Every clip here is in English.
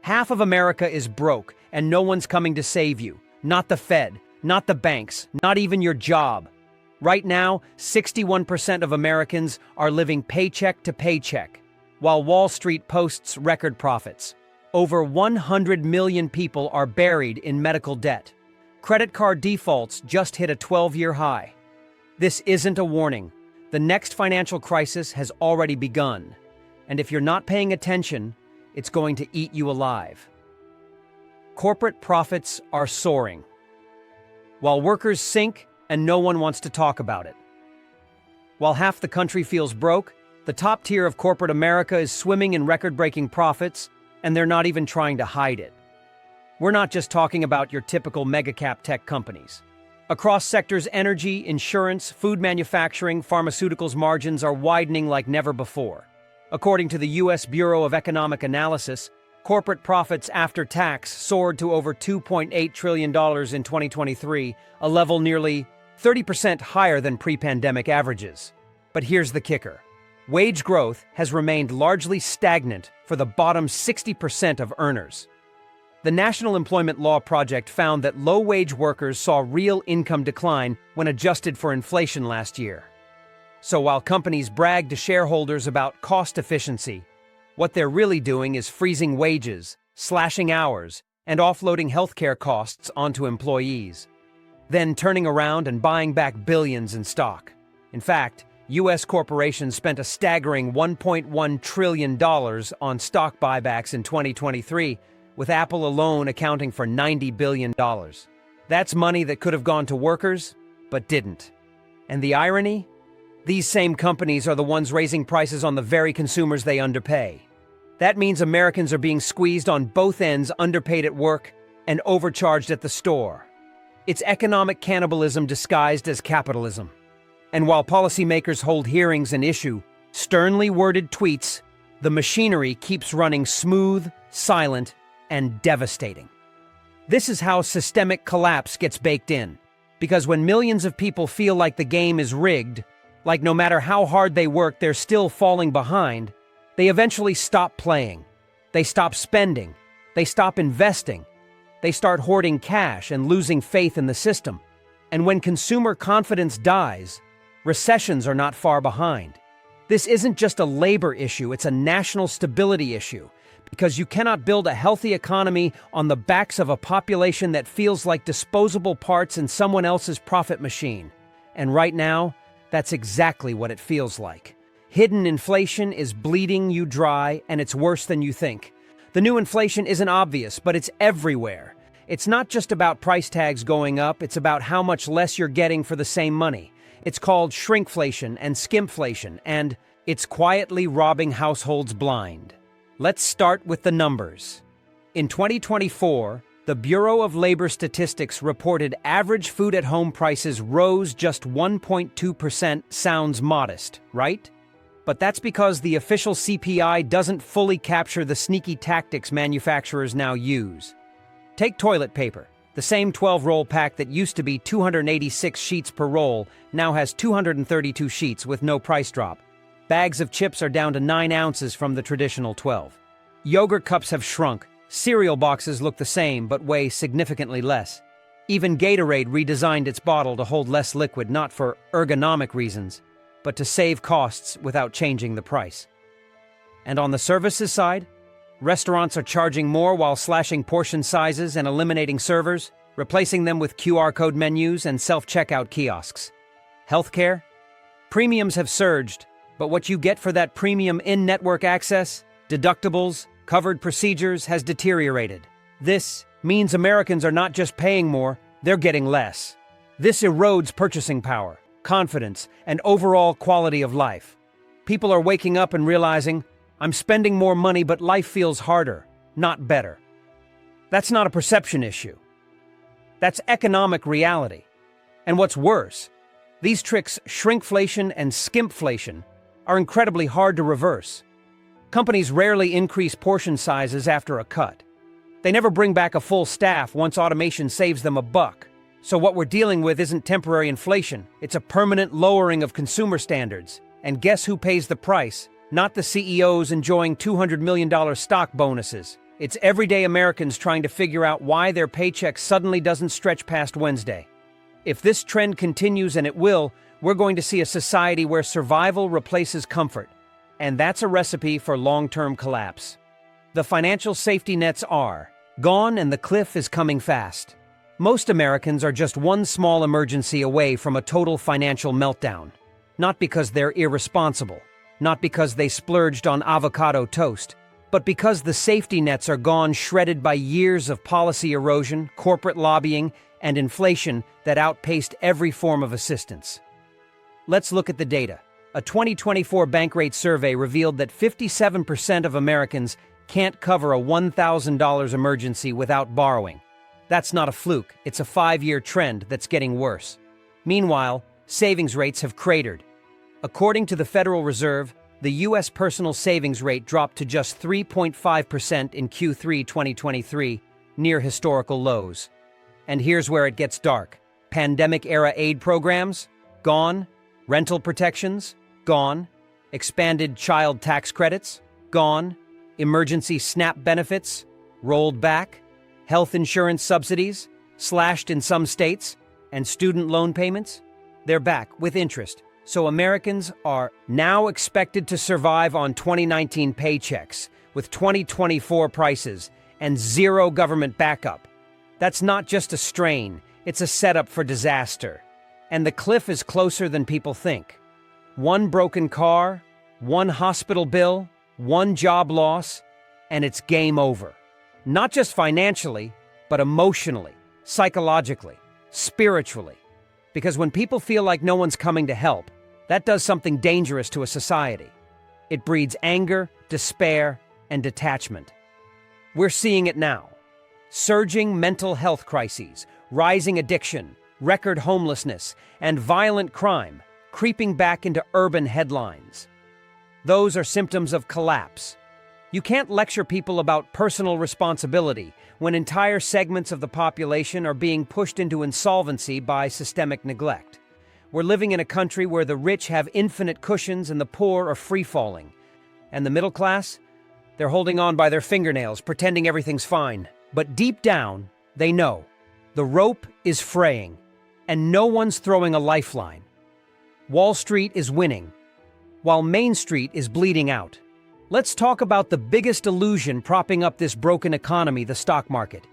Half of America is broke, and no one's coming to save you. Not the Fed, not the banks, not even your job. Right now, 61% of Americans are living paycheck to paycheck, while Wall Street posts record profits. Over 100 million people are buried in medical debt. Credit card defaults just hit a 12-year high. This isn't a warning. The next financial crisis has already begun. And if you're not paying attention, it's going to eat you alive. Corporate profits are soaring, while workers sink and no one wants to talk about it. While half the country feels broke, the top tier of corporate America is swimming in record-breaking profits, and they're not even trying to hide it. We're not just talking about your typical mega-cap tech companies. Across sectors, energy, insurance, food manufacturing, pharmaceuticals margins are widening like never before. According to the U.S. Bureau of Economic Analysis, corporate profits after tax soared to over $2.8 trillion in 2023, a level nearly 30% higher than pre-pandemic averages. But here's the kicker. Wage growth has remained largely stagnant for the bottom 60% of earners. The National Employment Law Project found that low-wage workers saw real income decline when adjusted for inflation last year. So while companies brag to shareholders about cost efficiency, what they're really doing is freezing wages, slashing hours, and offloading healthcare costs onto employees, then turning around and buying back billions in stock. In fact, U.S. corporations spent a staggering $1.1 trillion on stock buybacks in 2023, with Apple alone accounting for $90 billion. That's money that could have gone to workers, but didn't. And the irony? These same companies are the ones raising prices on the very consumers they underpay. That means Americans are being squeezed on both ends, underpaid at work and overcharged at the store. It's economic cannibalism disguised as capitalism. And while policymakers hold hearings and issue sternly worded tweets, the machinery keeps running smooth, silent, and devastating. This is how systemic collapse gets baked in. Because when millions of people feel like the game is rigged, like no matter how hard they work, they're still falling behind, they eventually stop playing. They stop spending. They stop investing. They start hoarding cash and losing faith in the system. And when consumer confidence dies, recessions are not far behind. This isn't just a labor issue, it's a national stability issue. Because you cannot build a healthy economy on the backs of a population that feels like disposable parts in someone else's profit machine. And right now, that's exactly what it feels like. Hidden inflation is bleeding you dry, and it's worse than you think. The new inflation isn't obvious, but it's everywhere. It's not just about price tags going up, it's about how much less you're getting for the same money. It's called shrinkflation and skimpflation, and it's quietly robbing households blind. Let's start with the numbers. In 2024, the Bureau of Labor Statistics reported average food-at-home prices rose just 1.2%. Sounds modest, right? But that's because the official CPI doesn't fully capture the sneaky tactics manufacturers now use. Take toilet paper. The same 12-roll pack that used to be 286 sheets per roll now has 232 sheets with no price drop. Bags of chips are down to 9 ounces from the traditional 12. Yogurt cups have shrunk. Cereal boxes look the same but weigh significantly less. Even Gatorade redesigned its bottle to hold less liquid, not for ergonomic reasons, but to save costs without changing the price. And on the services side, restaurants are charging more while slashing portion sizes and eliminating servers, replacing them with QR code menus and self-checkout kiosks. Healthcare? Premiums have surged, but what you get for that premium in-network access, deductibles, covered procedures has deteriorated. This means Americans are not just paying more, they're getting less. This erodes purchasing power, confidence, and overall quality of life. People are waking up and realizing, I'm spending more money but life feels harder, not better. That's not a perception issue. That's economic reality. And what's worse, these tricks, shrinkflation and skimpflation, are incredibly hard to reverse. Companies rarely increase portion sizes after a cut. They never bring back a full staff once automation saves them a buck. So what we're dealing with isn't temporary inflation, it's a permanent lowering of consumer standards. And guess who pays the price? Not the CEOs enjoying $200 million stock bonuses. It's everyday Americans trying to figure out why their paycheck suddenly doesn't stretch past Wednesday. If this trend continues, and it will, we're going to see a society where survival replaces comfort. And that's a recipe for long-term collapse. The financial safety nets are gone, and the cliff is coming fast. Most Americans are just one small emergency away from a total financial meltdown. Not because they're irresponsible, not because they splurged on avocado toast, but because the safety nets are gone, shredded by years of policy erosion, corporate lobbying, and inflation that outpaced every form of assistance. Let's look at the data. A 2024 Bankrate survey revealed that 57% of Americans can't cover a $1,000 emergency without borrowing. That's not a fluke, it's a 5-year trend that's getting worse. Meanwhile, savings rates have cratered. According to the Federal Reserve, the U.S. personal savings rate dropped to just 3.5% in Q3 2023, near historical lows. And here's where it gets dark. Pandemic-era aid programs? Gone. Rental protections? Gone. Expanded child tax credits? Gone. Emergency SNAP benefits? Rolled back. Health insurance subsidies? Slashed in some states. And student loan payments? They're back, with interest. So Americans are now expected to survive on 2019 paychecks, with 2024 prices, and zero government backup. That's not just a strain, it's a setup for disaster. And the cliff is closer than people think. One broken car, one hospital bill, one job loss, and it's game over. Not just financially, but emotionally, psychologically, spiritually. Because when people feel like no one's coming to help, that does something dangerous to a society. It breeds anger, despair, and detachment. We're seeing it now. Surging mental health crises, rising addiction, record homelessness, and violent crime creeping back into urban headlines. Those are symptoms of collapse. You can't lecture people about personal responsibility when entire segments of the population are being pushed into insolvency by systemic neglect. We're living in a country where the rich have infinite cushions and the poor are free-falling. And the middle class? They're holding on by their fingernails, pretending everything's fine. But deep down, they know. The rope is fraying, and no one's throwing a lifeline. Wall Street is winning, while Main Street is bleeding out. Let's talk about the biggest illusion propping up this broken economy, the stock market.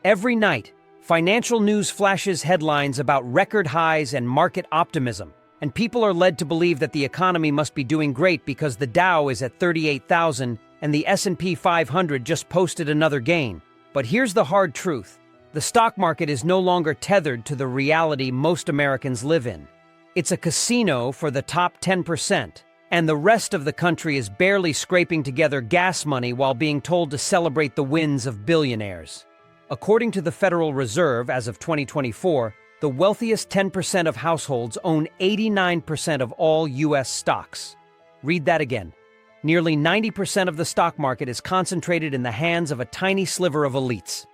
Every night, financial news flashes headlines about record highs and market optimism, and people are led to believe that the economy must be doing great because the Dow is at 38,000 and the S&P 500 just posted another gain. But here's the hard truth. The stock market is no longer tethered to the reality most Americans live in. It's a casino for the top 10%, and the rest of the country is barely scraping together gas money while being told to celebrate the wins of billionaires. According to the Federal Reserve, as of 2024, the wealthiest 10% of households own 89% of all U.S. stocks. Read that again. Nearly 90% of the stock market is concentrated in the hands of a tiny sliver of elites.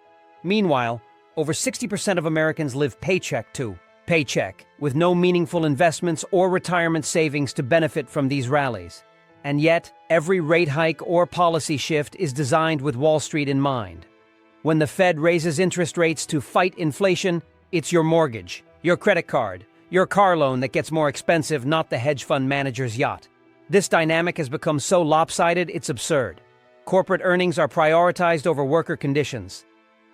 Meanwhile, over 60% of Americans live paycheck to paycheck, with no meaningful investments or retirement savings to benefit from these rallies. And yet, every rate hike or policy shift is designed with Wall Street in mind. When the Fed raises interest rates to fight inflation, it's your mortgage, your credit card, your car loan that gets more expensive, not the hedge fund manager's yacht. This dynamic has become so lopsided, it's absurd. Corporate earnings are prioritized over worker conditions.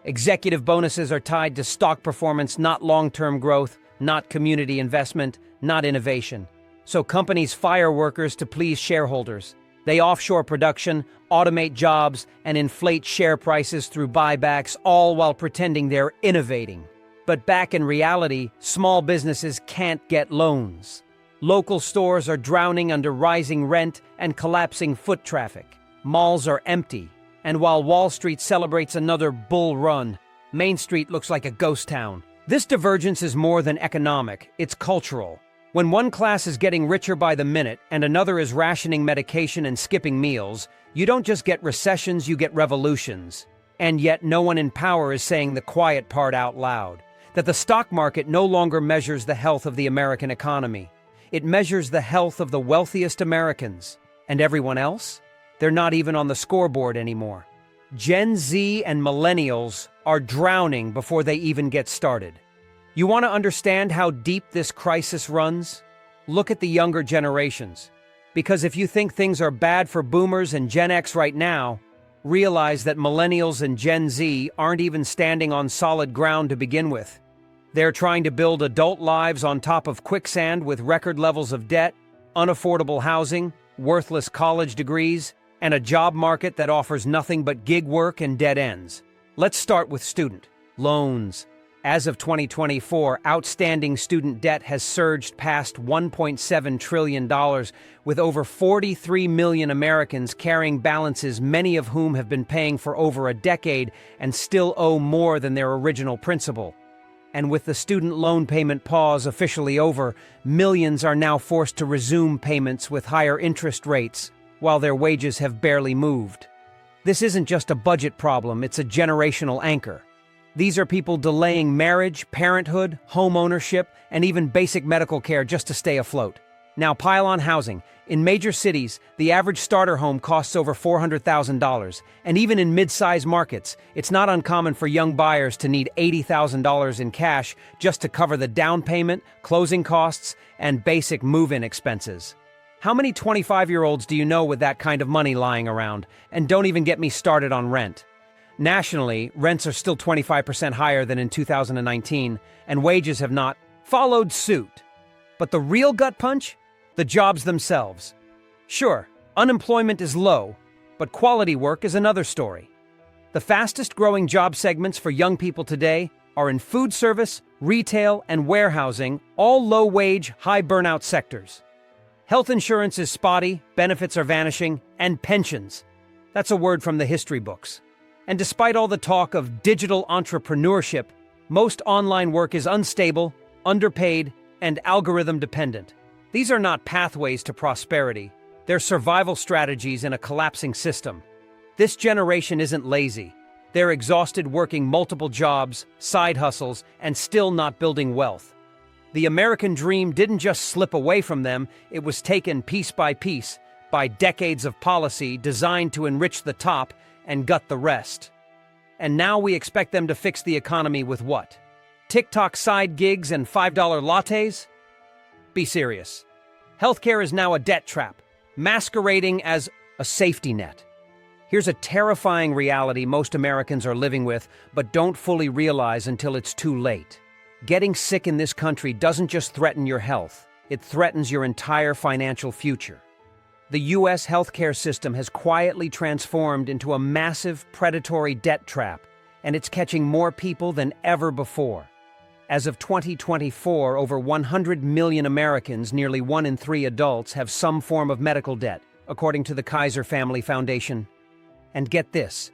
Executive bonuses are tied to stock performance, not long-term growth, not community investment, not innovation. So companies fire workers to please shareholders. They offshore production, automate jobs, and inflate share prices through buybacks, all while pretending they're innovating. But back in reality, small businesses can't get loans. Local stores are drowning under rising rent and collapsing foot traffic. Malls are empty. And while Wall Street celebrates another bull run, Main Street looks like a ghost town. This divergence is more than economic, it's cultural. When one class is getting richer by the minute and another is rationing medication and skipping meals, you don't just get recessions, you get revolutions. And yet no one in power is saying the quiet part out loud. That the stock market no longer measures the health of the American economy. It measures the health of the wealthiest Americans. And everyone else? They're not even on the scoreboard anymore. Gen Z and millennials are drowning before they even get started. You want to understand how deep this crisis runs? Look at the younger generations. Because if you think things are bad for boomers and Gen X right now, realize that millennials and Gen Z aren't even standing on solid ground to begin with. They're trying to build adult lives on top of quicksand with record levels of debt, unaffordable housing, worthless college degrees, and a job market that offers nothing but gig work and dead ends. Let's start with student loans. As of 2024, outstanding student debt has surged past $1.7 trillion, with over 43 million Americans carrying balances, many of whom have been paying for over a decade and still owe more than their original principal. And with the student loan payment pause officially over, millions are now forced to resume payments with higher interest rates, while their wages have barely moved. This isn't just a budget problem, it's a generational anchor. These are people delaying marriage, parenthood, home ownership, and even basic medical care just to stay afloat. Now pile on housing. In major cities, the average starter home costs over $400,000, and even in mid-sized markets, it's not uncommon for young buyers to need $80,000 in cash just to cover the down payment, closing costs, and basic move-in expenses. How many 25-year-olds do you know with that kind of money lying around? And don't even get me started on rent. Nationally, rents are still 25% higher than in 2019, and wages have not followed suit. But the real gut punch? The jobs themselves. Sure, unemployment is low, but quality work is another story. The fastest growing job segments for young people today are in food service, retail, and warehousing, all low-wage, high-burnout sectors. Health insurance is spotty, benefits are vanishing, and pensions. That's a word from the history books. And despite all the talk of digital entrepreneurship, most online work is unstable, underpaid, and algorithm-dependent. These are not pathways to prosperity. They're survival strategies in a collapsing system. This generation isn't lazy. They're exhausted working multiple jobs, side hustles, and still not building wealth. The American dream didn't just slip away from them, it was taken piece by decades of policy designed to enrich the top and gut the rest. And now we expect them to fix the economy with what? TikTok side gigs and $5 lattes? Be serious. Healthcare is now a debt trap, masquerading as a safety net. Here's a terrifying reality most Americans are living with, but don't fully realize until it's too late. Getting sick in this country doesn't just threaten your health, it threatens your entire financial future. The U.S. healthcare system has quietly transformed into a massive predatory debt trap, and it's catching more people than ever before. As of 2024, over 100 million Americans, nearly 1 in 3 adults, have some form of medical debt, according to the Kaiser Family Foundation. And get this,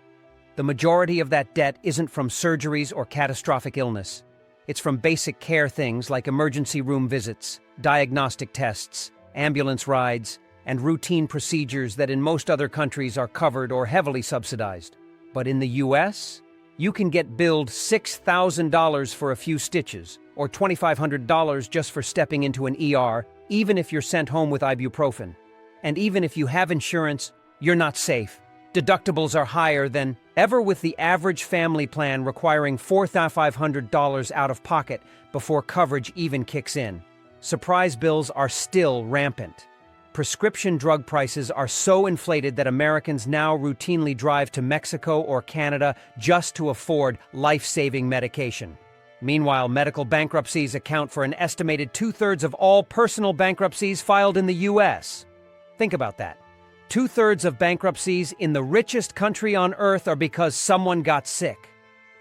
the majority of that debt isn't from surgeries or catastrophic illness. It's from basic care things like emergency room visits, diagnostic tests, ambulance rides, and routine procedures that in most other countries are covered or heavily subsidized. But in the U.S., you can get billed $6,000 for a few stitches, or $2,500 just for stepping into an ER, even if you're sent home with ibuprofen. And even if you have insurance, you're not safe. Deductibles are higher than ever, with the average family plan requiring $4,500 out of pocket before coverage even kicks in. Surprise bills are still rampant. Prescription drug prices are so inflated that Americans now routinely drive to Mexico or Canada just to afford life-saving medication. Meanwhile, medical bankruptcies account for an estimated 2/3 of all personal bankruptcies filed in the U.S. Think about that. 2/3 of bankruptcies in the richest country on earth are because someone got sick.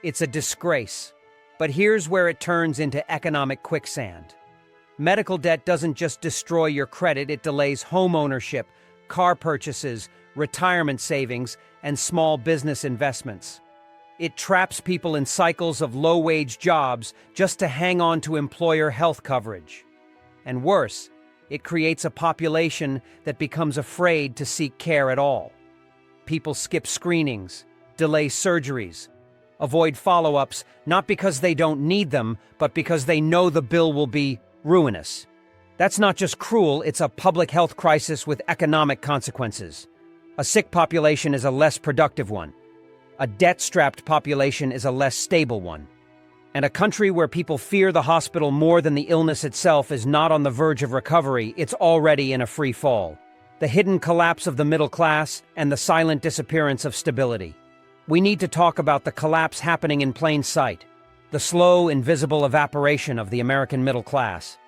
It's a disgrace. But here's where it turns into economic quicksand. Medical debt doesn't just destroy your credit, it delays home ownership, car purchases, retirement savings, and small business investments. It traps people in cycles of low-wage jobs just to hang on to employer health coverage. And worse, it creates a population that becomes afraid to seek care at all. People skip screenings, delay surgeries, avoid follow-ups, not because they don't need them, but because they know the bill will be ruinous. That's not just cruel, it's a public health crisis with economic consequences. A sick population is a less productive one. A debt-strapped population is a less stable one. And a country where people fear the hospital more than the illness itself is not on the verge of recovery, it's already in a free fall. The hidden collapse of the middle class and the silent disappearance of stability. We need to talk about the collapse happening in plain sight. The slow, invisible evaporation of the American middle class.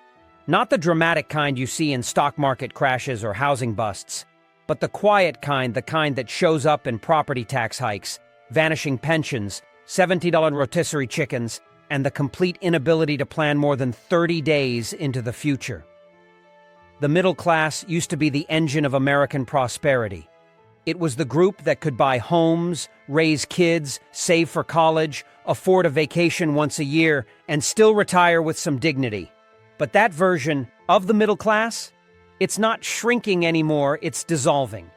Not the dramatic kind you see in stock market crashes or housing busts, but the quiet kind, the kind that shows up in property tax hikes, vanishing pensions, $70 rotisserie chickens, and the complete inability to plan more than 30 days into the future. The middle class used to be the engine of American prosperity. It was the group that could buy homes, raise kids, save for college, afford a vacation once a year, and still retire with some dignity. But that version of the middle class, it's not shrinking anymore, it's dissolving.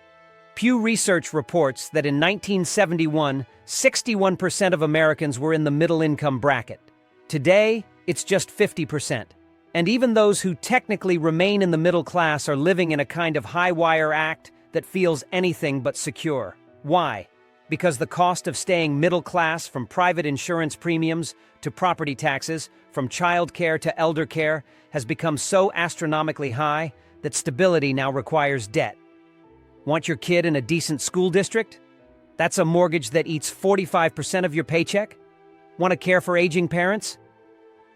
Pew Research reports that in 1971, 61% of Americans were in the middle-income bracket. Today, it's just 50%. And even those who technically remain in the middle class are living in a kind of high-wire act that feels anything but secure. Why? Because the cost of staying middle class, from private insurance premiums to property taxes, from childcare to elder care, has become so astronomically high that stability now requires debt. Want your kid in a decent school district? That's a mortgage that eats 45% of your paycheck? Want to care for aging parents?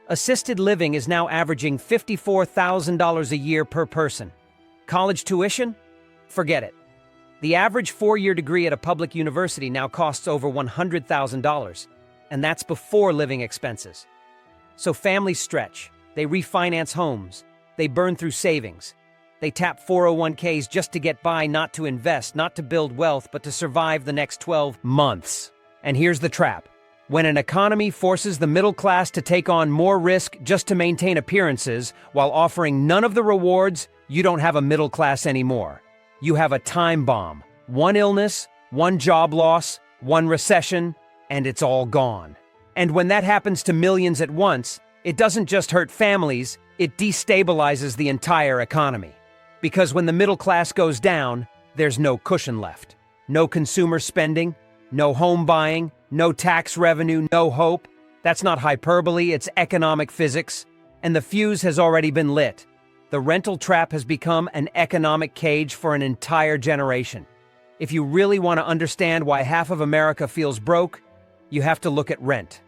Assisted living is now averaging $54,000 a year per person. College tuition? Forget it. The average four-year degree at a public university now costs over $100,000, and that's before living expenses. So families stretch, they refinance homes, they burn through savings, they tap 401ks just to get by, not to invest, not to build wealth, but to survive the next 12 months. And here's the trap. When an economy forces the middle class to take on more risk just to maintain appearances while offering none of the rewards, you don't have a middle class anymore. You have a time bomb. One illness, one job loss, one recession, and it's all gone. And when that happens to millions at once, it doesn't just hurt families, it destabilizes the entire economy. Because when the middle class goes down, there's no cushion left. No consumer spending, no home buying, no tax revenue, no hope. That's not hyperbole, it's economic physics. And the fuse has already been lit. The rental trap has become an economic cage for an entire generation. If you really want to understand why half of America feels broke, you have to look at rent.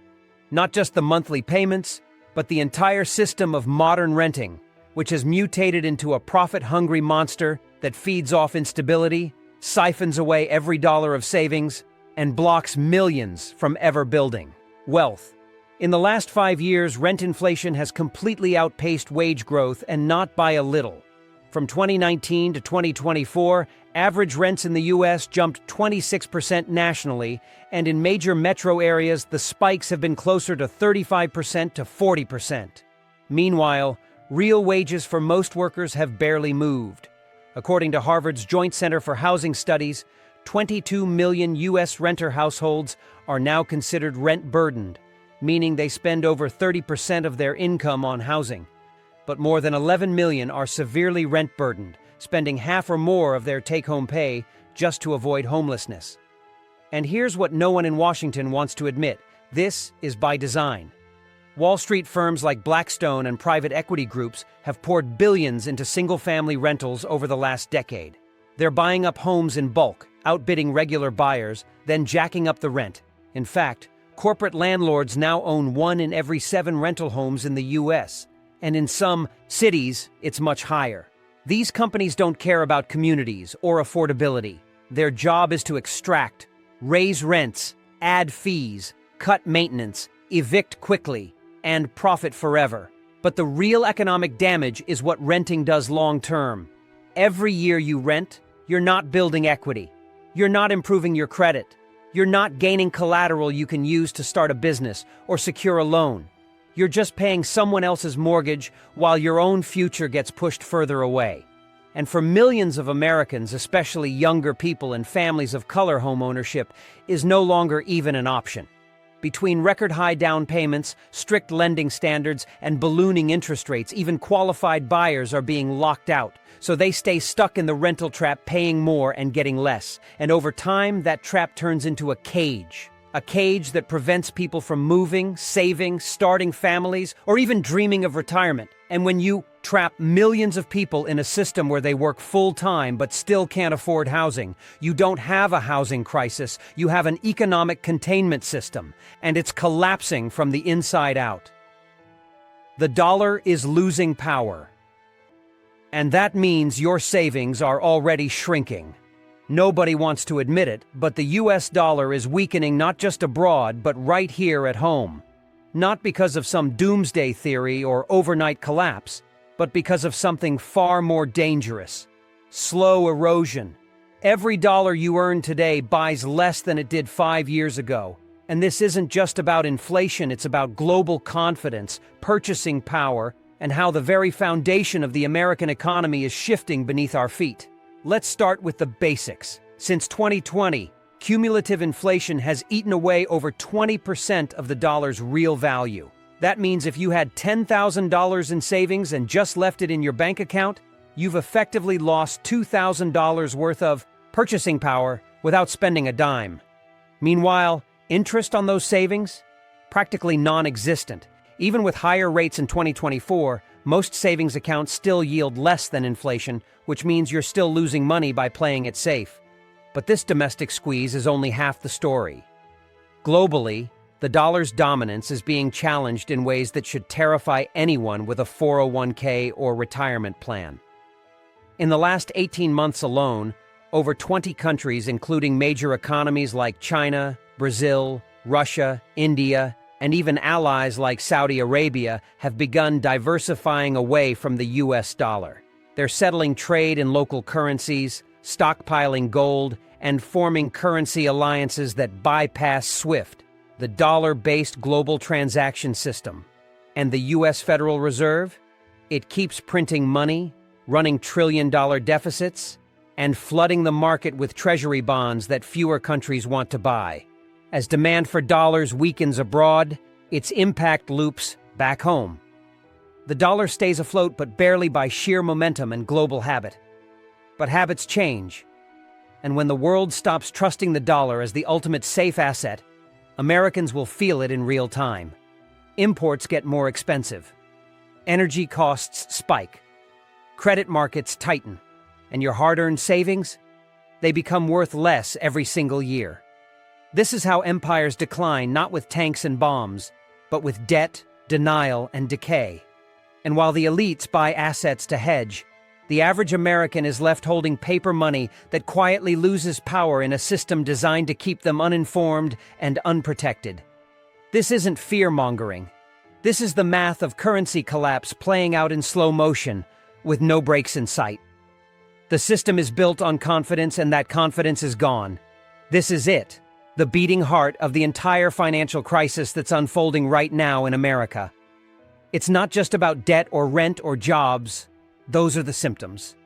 Not just the monthly payments, but the entire system of modern renting, which has mutated into a profit-hungry monster that feeds off instability, siphons away every dollar of savings, and blocks millions from ever building wealth. In the last 5 years, rent inflation has completely outpaced wage growth, and not by a little. From 2019 to 2024, average rents in the U.S. jumped 26% nationally, and in major metro areas, the spikes have been closer to 35% to 40%. Meanwhile, real wages for most workers have barely moved. According to Harvard's Joint Center for Housing Studies, 22 million U.S. renter households are now considered rent-burdened, meaning they spend over 30% of their income on housing. But more than 11 million are severely rent-burdened, spending half or more of their take-home pay just to avoid homelessness. And here's what no one in Washington wants to admit: this is by design. Wall Street firms like Blackstone and private equity groups have poured billions into single-family rentals over the last decade. They're buying up homes in bulk, outbidding regular buyers, then jacking up the rent. In fact, corporate landlords now own 1 in every 7 rental homes in the U.S., and in some cities, it's much higher. These companies don't care about communities or affordability. Their job is to extract, raise rents, add fees, cut maintenance, evict quickly, and profit forever. But the real economic damage is what renting does long-term. Every year you rent, you're not building equity. You're not improving your credit. You're not gaining collateral you can use to start a business or secure a loan. You're just paying someone else's mortgage while your own future gets pushed further away. And for millions of Americans, especially younger people and families of color, home ownership is no longer even an option. Between record-high down payments, strict lending standards, and ballooning interest rates, even qualified buyers are being locked out. So they stay stuck in the rental trap, paying more and getting less. And over time, that trap turns into a cage. A cage that prevents people from moving, saving, starting families, or even dreaming of retirement. And when you trap millions of people in a system where they work full-time but still can't afford housing, you don't have a housing crisis, you have an economic containment system, and it's collapsing from the inside out. The dollar is losing power. And that means your savings are already shrinking. Nobody wants to admit it, but the US dollar is weakening not just abroad, but right here at home. Not because of some doomsday theory or overnight collapse, but because of something far more dangerous. Slow erosion. Every dollar you earn today buys less than it did 5 years ago. And this isn't just about inflation, it's about global confidence, purchasing power, and how the very foundation of the American economy is shifting beneath our feet. Let's start with the basics. Since 2020, cumulative inflation has eaten away over 20% of the dollar's real value. That means if you had $10,000 in savings and just left it in your bank account, you've effectively lost $2,000 worth of purchasing power without spending a dime. Meanwhile, interest on those savings? Practically non-existent. Even with higher rates in 2024, most savings accounts still yield less than inflation, which means you're still losing money by playing it safe. But this domestic squeeze is only half the story. Globally, the dollar's dominance is being challenged in ways that should terrify anyone with a 401k or retirement plan. In the last 18 months alone, over 20 countries, including major economies like China, Brazil, Russia, India, and even allies like Saudi Arabia, have begun diversifying away from the US dollar. They're settling trade in local currencies, stockpiling gold, and forming currency alliances that bypass SWIFT, the dollar-based global transaction system. And the US Federal Reserve? It keeps printing money, running trillion-dollar deficits, and flooding the market with treasury bonds that fewer countries want to buy. As demand for dollars weakens abroad, its impact loops back home. The dollar stays afloat, but barely by sheer momentum and global habit. But habits change. And when the world stops trusting the dollar as the ultimate safe asset, Americans will feel it in real time. Imports get more expensive. Energy costs spike. Credit markets tighten. And your hard-earned savings? They become worth less every single year. This is how empires decline, not with tanks and bombs, but with debt, denial, and decay. And while the elites buy assets to hedge, the average American is left holding paper money that quietly loses power in a system designed to keep them uninformed and unprotected. This isn't fear-mongering. This is the math of currency collapse playing out in slow motion, with no breaks in sight. The system is built on confidence, and that confidence is gone. This is it. The beating heart of the entire financial crisis that's unfolding right now in America. It's not just about debt or rent or jobs. Those are the symptoms.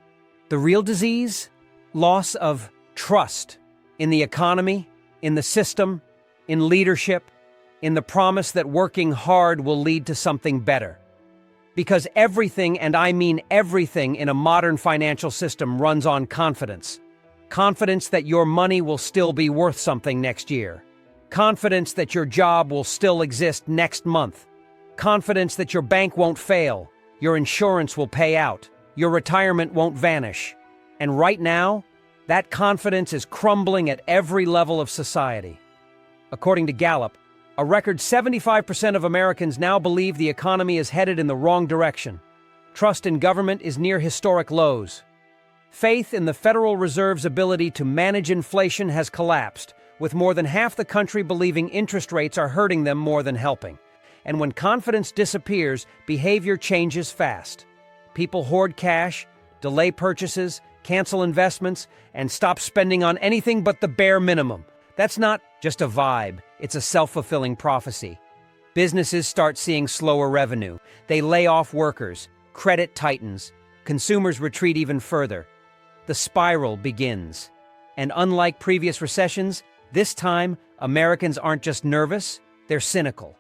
The real disease? Loss of trust in the economy, in the system, in leadership, in the promise that working hard will lead to something better. Because everything, and I mean everything, in a modern financial system runs on confidence. Confidence that your money will still be worth something next year. Confidence that your job will still exist next month. Confidence that your bank won't fail, your insurance will pay out, your retirement won't vanish. And right now, that confidence is crumbling at every level of society. According to Gallup, a record 75% of Americans now believe the economy is headed in the wrong direction. Trust in government is near historic lows. Faith in the Federal Reserve's ability to manage inflation has collapsed, with more than half the country believing interest rates are hurting them more than helping. And when confidence disappears, behavior changes fast. People hoard cash, delay purchases, cancel investments, and stop spending on anything but the bare minimum. That's not just a vibe, it's a self-fulfilling prophecy. Businesses start seeing slower revenue. They lay off workers, credit tightens, consumers retreat even further. The spiral begins. And unlike previous recessions, this time, Americans aren't just nervous, They're cynical.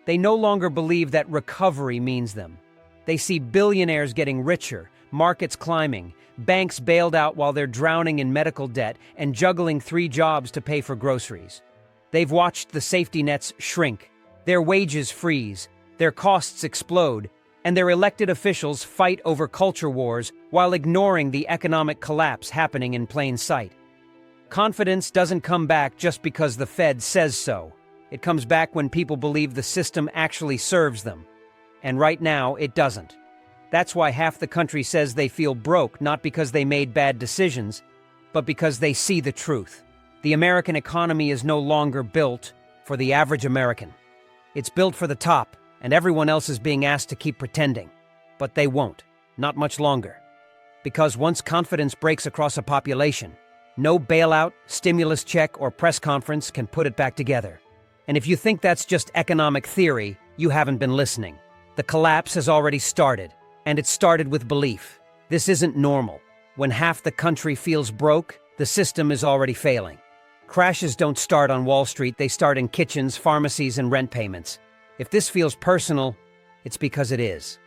They no longer believe that recovery means them. They see billionaires getting richer, markets climbing, banks bailed out while they're drowning in medical debt and juggling 3 jobs to pay for groceries. They've watched the safety nets shrink, their wages freeze, their costs explode, and their elected officials fight over culture wars while ignoring the economic collapse happening in plain sight. Confidence doesn't come back just because the Fed says so. It comes back when people believe the system actually serves them. And right now, it doesn't. That's why half the country says they feel broke, not because they made bad decisions, but because they see the truth. The American economy is no longer built for the average American. It's built for the top, and everyone else is being asked to keep pretending. But they won't, not much longer. Because once confidence breaks across a population, no bailout, stimulus check, or press conference can put it back together. And if you think that's just economic theory, you haven't been listening. The collapse has already started, and it started with belief. This isn't normal. When half the country feels broke, the system is already failing. Crashes don't start on Wall Street, they start in kitchens, pharmacies, and rent payments. If this feels personal, it's because it is.